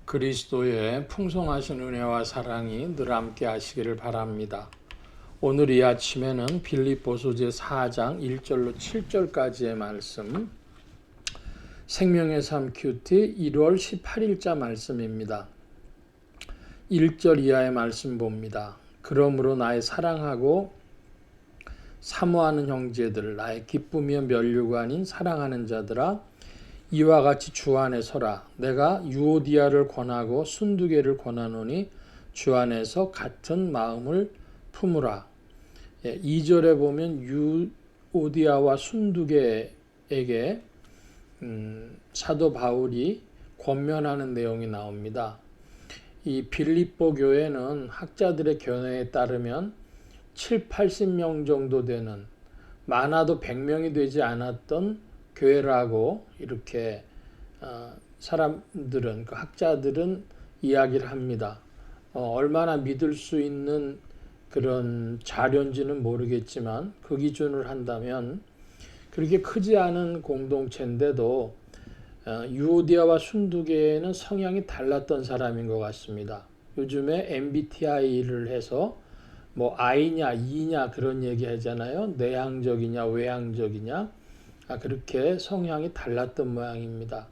그리스도의 풍성하신 은혜와 사랑이 늘 함께 하시기를 바랍니다. 오늘 이 아침에는 빌립보서 제4장 1절로 7절까지의 말씀, 생명의 삶 큐티 1월 18일자 말씀입니다. 1절 이하의 말씀 봅니다. 그러므로 나의 사랑하고 사모하는 형제들, 나의 기쁨이여 면류가 아닌 사랑하는 자들아, 이와 같이 주 안에 서라. 내가 유오디아를 권하고 순두개를 권하노니 주 안에서 같은 마음을 품으라. 2절에 보면 유오디아와 순두개에게 사도 바울이 권면하는 내용이 나옵니다. 이 빌립보 교회는 학자들의 견해에 따르면 7, 80명 정도 되는, 많아도 100명이 되지 않았던 교회라고 이렇게 사람들은, 그 학자들은 이야기를 합니다. 얼마나 믿을 수 있는 그런 자료인지는 모르겠지만 그 기준을 한다면 그렇게 크지 않은 공동체인데도 유오디아와 순두개는 성향이 달랐던 사람인 것 같습니다. 요즘에 MBTI를 해서 뭐 I냐 E냐 그런 얘기 하잖아요. 내향적이냐 외향적이냐. 그렇게 성향이 달랐던 모양입니다.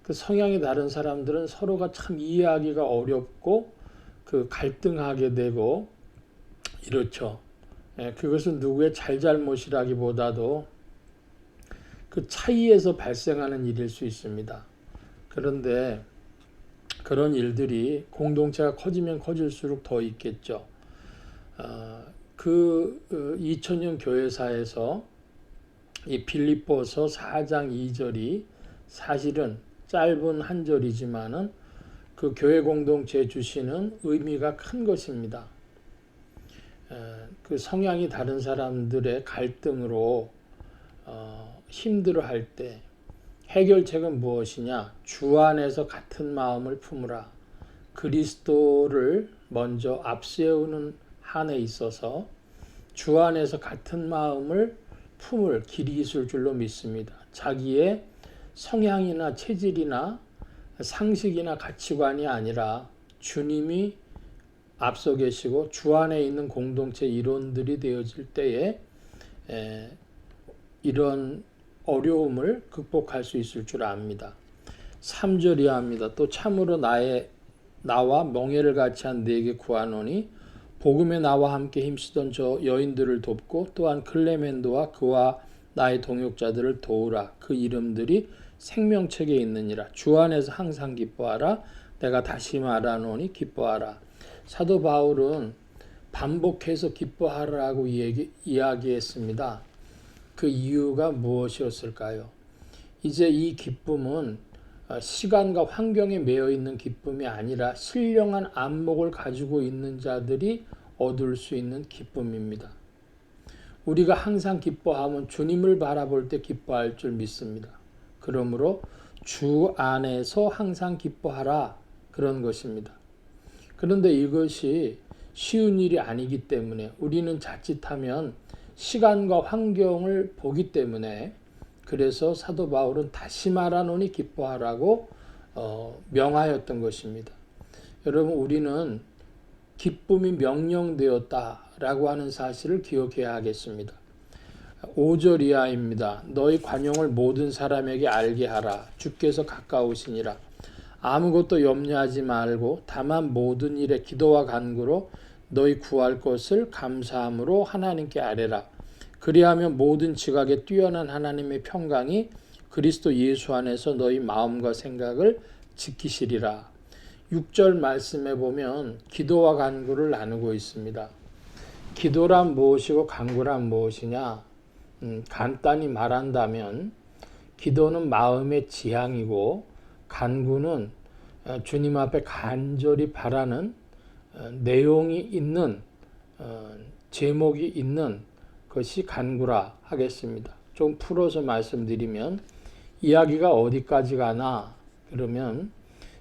그 성향이 다른 사람들은 서로가 참 이해하기가 어렵고 그 갈등하게 되고 이렇죠. 그것은 누구의 잘잘못이라기보다도 그 차이에서 발생하는 일일 수 있습니다. 그런데 그런 일들이 공동체가 커지면 커질수록 더 있겠죠. 그 2000년 교회사에서 이 빌립보서 4장 2절이 사실은 짧은 한 절이지만은 그 교회 공동체에 주시는 의미가 큰 것입니다. 그 성향이 다른 사람들의 갈등으로 힘들어할 때 해결책은 무엇이냐? 주 안에서 같은 마음을 품으라. 그리스도를 먼저 앞세우는 한에 있어서 주 안에서 같은 마음을 품을 길이 있을 줄로 믿습니다. 자기의 성향이나 체질이나 상식이나 가치관이 아니라 주님이 앞서 계시고 주 안에 있는 공동체 일원들이 되어질 때에 이런 어려움을 극복할 수 있을 줄 압니다. 3절 이하입니다. 또 참으로 나와 멍에를 같이 한 네게 구하노니 복음에 나와 함께 힘쓰던 저 여인들을 돕고 또한 클레멘도와 그와 나의 동역자들을 도우라. 그 이름들이 생명책에 있느니라. 주 안에서 항상 기뻐하라. 내가 다시 말하노니 기뻐하라. 사도 바울은 반복해서 기뻐하라고 이야기했습니다. 그 이유가 무엇이었을까요? 이제 이 기쁨은 시간과 환경에 매여 있는 기쁨이 아니라 신령한 안목을 가지고 있는 자들이 얻을 수 있는 기쁨입니다. 우리가 항상 기뻐하면 주님을 바라볼 때 기뻐할 줄 믿습니다. 그러므로 주 안에서 항상 기뻐하라, 그런 것입니다. 그런데 이것이 쉬운 일이 아니기 때문에 우리는 자칫하면 시간과 환경을 보기 때문에, 그래서 사도 바울은 다시 말하노니 기뻐하라고 명하였던 것입니다. 여러분, 우리는 기쁨이 명령되었다라고 하는 사실을 기억해야 하겠습니다. 5절 이하입니다. 너희 관용을 모든 사람에게 알게 하라. 주께서 가까우시니라. 아무것도 염려하지 말고 다만 모든 일에 기도와 간구로 너희 구할 것을 감사함으로 하나님께 아뢰라. 그리하면 모든 지각에 뛰어난 하나님의 평강이 그리스도 예수 안에서 너희 마음과 생각을 지키시리라. 6절 말씀에 보면 기도와 간구를 나누고 있습니다. 기도란 무엇이고 간구란 무엇이냐? 간단히 말한다면 기도는 마음의 지향이고 간구는 주님 앞에 간절히 바라는 내용이 있는, 제목이 있는 것이 간구라 하겠습니다. 좀 풀어서 말씀드리면 이야기가 어디까지 가나? 그러면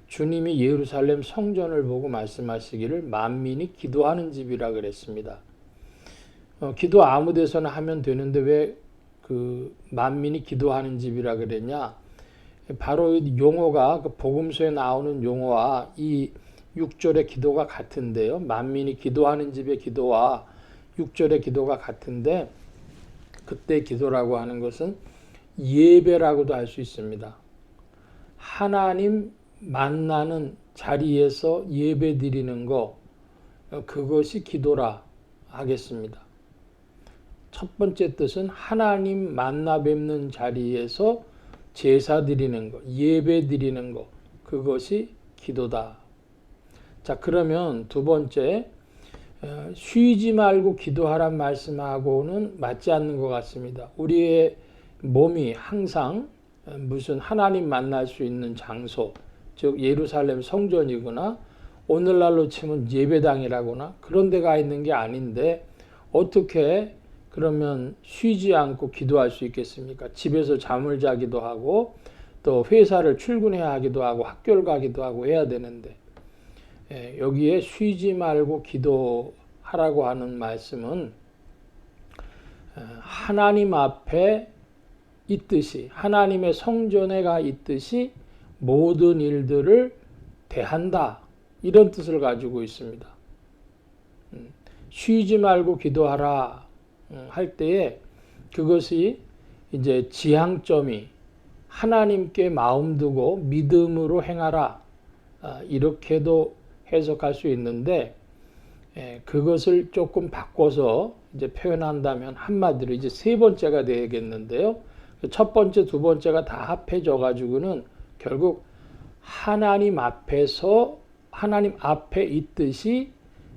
주님이 예루살렘 성전을 보고 말씀하시기를 만민이 기도하는 집이라 그랬습니다. 기도 아무 데서나 하면 되는데 왜 그 만민이 기도하는 집이라 그랬냐? 바로 이 용어가 그 복음서에 나오는 용어와 이 6절의 기도가 같은데요. 만민이 기도하는 집의 기도와 6절의 기도가 같은데 그때 기도라고 하는 것은 예배라고도 할 수 있습니다. 하나님 만나는 자리에서 예배 드리는 거, 그것이 기도라 하겠습니다. 첫 번째 뜻은 하나님 만나 뵙는 자리에서 제사 드리는 거, 예배 드리는 거, 그것이 기도다. 자, 그러면 두 번째, 쉬지 말고 기도하란 말씀하고는 맞지 않는 것 같습니다. 우리의 몸이 항상 무슨 하나님 만날 수 있는 장소, 즉 예루살렘 성전이거나 오늘날로 치면 예배당이라거나 그런 데가 있는 게 아닌데 어떻게 그러면 쉬지 않고 기도할 수 있겠습니까? 집에서 잠을 자기도 하고 또 회사를 출근해야 하기도 하고 학교를 가기도 하고 해야 되는데 여기에 쉬지 말고 기도하라고 하는 말씀은 하나님 앞에 있듯이 하나님의 성전에 가 있듯이 모든 일들을 대한다. 이런 뜻을 가지고 있습니다. 쉬지 말고 기도하라 할 때에 그것이 이제 지향점이 하나님께 마음 두고 믿음으로 행하라. 이렇게도 해석할 수 있는데 그것을 조금 바꿔서 이제 표현한다면 한마디로 이제 세 번째가 되겠는데요. 첫 번째, 두 번째가 다 합해져 가지고는 결국 하나님 앞에서 하나님 앞에 있듯이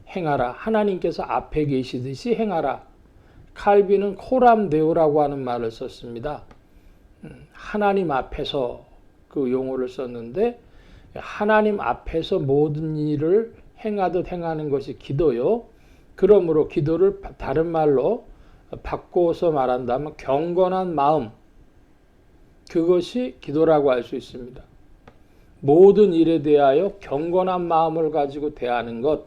행하라. 하나님께서 앞에 계시듯이 행하라. 칼빈은 코람 데오라고 하는 말을 썼습니다. 하나님 앞에서 그 용어를 썼는데 하나님 앞에서 모든 일을 행하듯 행하는 것이 기도요. 그러므로 기도를 다른 말로 바꿔서 말한다면 경건한 마음, 그것이 기도라고 할 수 있습니다. 모든 일에 대하여 경건한 마음을 가지고 대하는 것,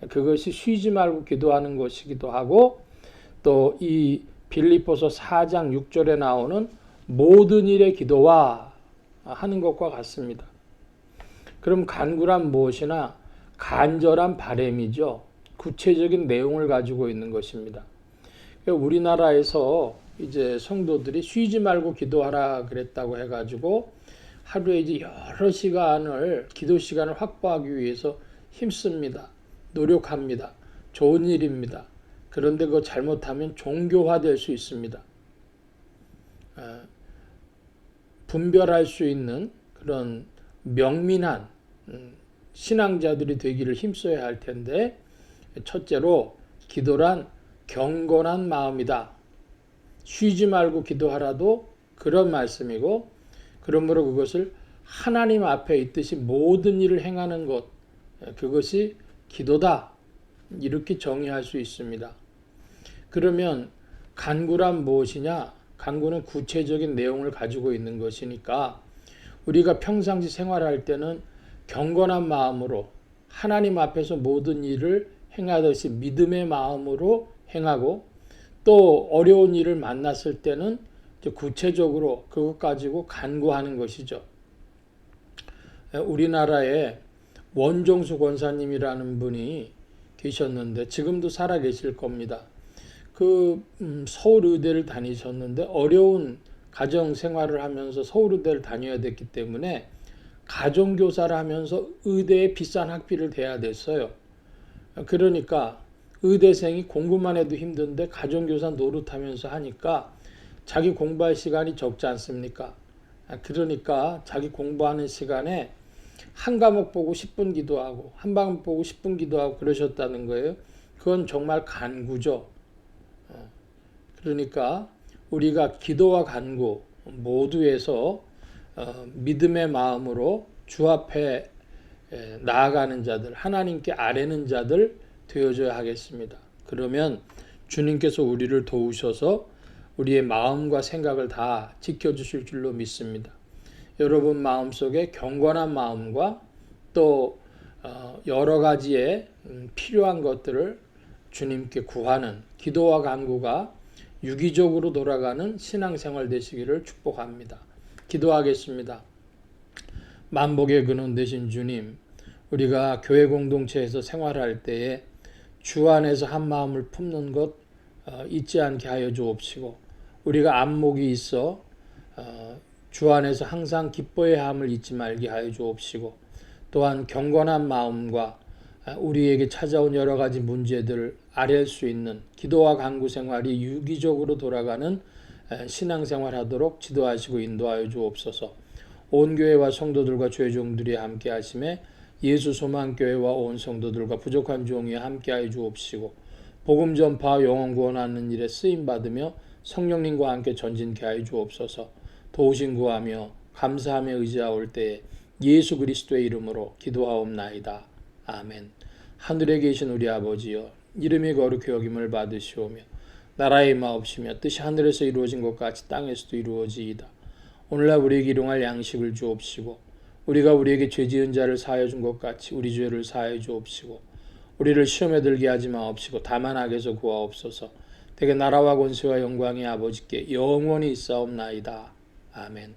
그것이 쉬지 말고 기도하는 것이기도 하고 또 이 빌립보서 4장 6절에 나오는 모든 일의 기도와 하는 것과 같습니다. 그럼 간구란 무엇이나 간절한 바람이죠. 구체적인 내용을 가지고 있는 것입니다. 우리나라에서 이제 성도들이 쉬지 말고 기도하라 그랬다고 해가지고 하루에 이제 여러 시간을 기도 시간을 확보하기 위해서 힘씁니다. 노력합니다. 좋은 일입니다. 그런데 그거 잘못하면 종교화될 수 있습니다. 분별할 수 있는 그런 명민한 신앙자들이 되기를 힘써야 할 텐데 첫째로 기도란 경건한 마음이다. 쉬지 말고 기도하라도 그런 말씀이고 그러므로 그것을 하나님 앞에 있듯이 모든 일을 행하는 것 그것이 기도다. 이렇게 정의할 수 있습니다. 그러면 간구란 무엇이냐? 간구는 구체적인 내용을 가지고 있는 것이니까 우리가 평상시 생활할 때는 경건한 마음으로 하나님 앞에서 모든 일을 행하듯이 믿음의 마음으로 행하고 또 어려운 일을 만났을 때는 구체적으로 그것 가지고 간구하는 것이죠. 우리나라에 원종수 권사님이라는 분이 계셨는데 지금도 살아 계실 겁니다. 서울의대를 다니셨는데 어려운 가정 생활을 하면서 서울의대를 다녀야 됐기 때문에 가정교사를 하면서 의대에 비싼 학비를 대야 됐어요. 그러니까 의대생이 공부만 해도 힘든데 가정교사 노릇하면서 하니까 자기 공부할 시간이 적지 않습니까? 그러니까 자기 공부하는 시간에 한 과목 보고 10분 기도하고 한 과목 보고 10분 기도하고 그러셨다는 거예요. 그건 정말 간구죠. 그러니까 우리가 기도와 간구 모두에서 믿음의 마음으로 주 앞에 나아가는 자들, 하나님께 아뢰는 자들 되어줘야 하겠습니다. 그러면 주님께서 우리를 도우셔서 우리의 마음과 생각을 다 지켜주실 줄로 믿습니다. 여러분 마음속에 경건한 마음과 또 여러 가지의 필요한 것들을 주님께 구하는 기도와 간구가 유기적으로 돌아가는 신앙생활 되시기를 축복합니다. 기도하겠습니다. 만복의 근원 되신 주님, 우리가 교회 공동체에서 생활할 때에 주 안에서 한 마음을 품는 것 잊지 않게 하여 주옵시고, 우리가 안목이 있어 주 안에서 항상 기뻐해야 함을 잊지 말게 하여 주옵시고, 또한 경건한 마음과 우리에게 찾아온 여러 가지 문제들을 아뢰 수 있는 기도와 간구 생활이 유기적으로 돌아가는 신앙생활 하도록 지도하시고 인도하여 주옵소서. 온 교회와 성도들과 죄종들이 함께 하심에 예수 소망교회와 온 성도들과 부족한 종이 함께하여 주옵시고, 복음 전파 영혼 구원하는 일에 쓰임 받으며 성령님과 함께 전진케 하여 주옵소서. 도우신 구하며 감사하며 의지하올 때에 예수 그리스도의 이름으로 기도하옵나이다. 아멘. 하늘에 계신 우리 아버지여, 이름이 거룩히 여김을 받으시오며 나라의 임하옵시며 뜻이 하늘에서 이루어진 것 같이 땅에서도 이루어지이다. 오늘날 우리에게 일용할 양식을 주옵시고, 우리가 우리에게 죄 지은 자를 사하여 준 것 같이 우리 죄를 사하여 주옵시고, 우리를 시험에 들게 하지 마옵시고 다만 악에서 구하옵소서. 대개 나라와 권세와 영광이 아버지께 영원히 있사옵나이다. 아멘.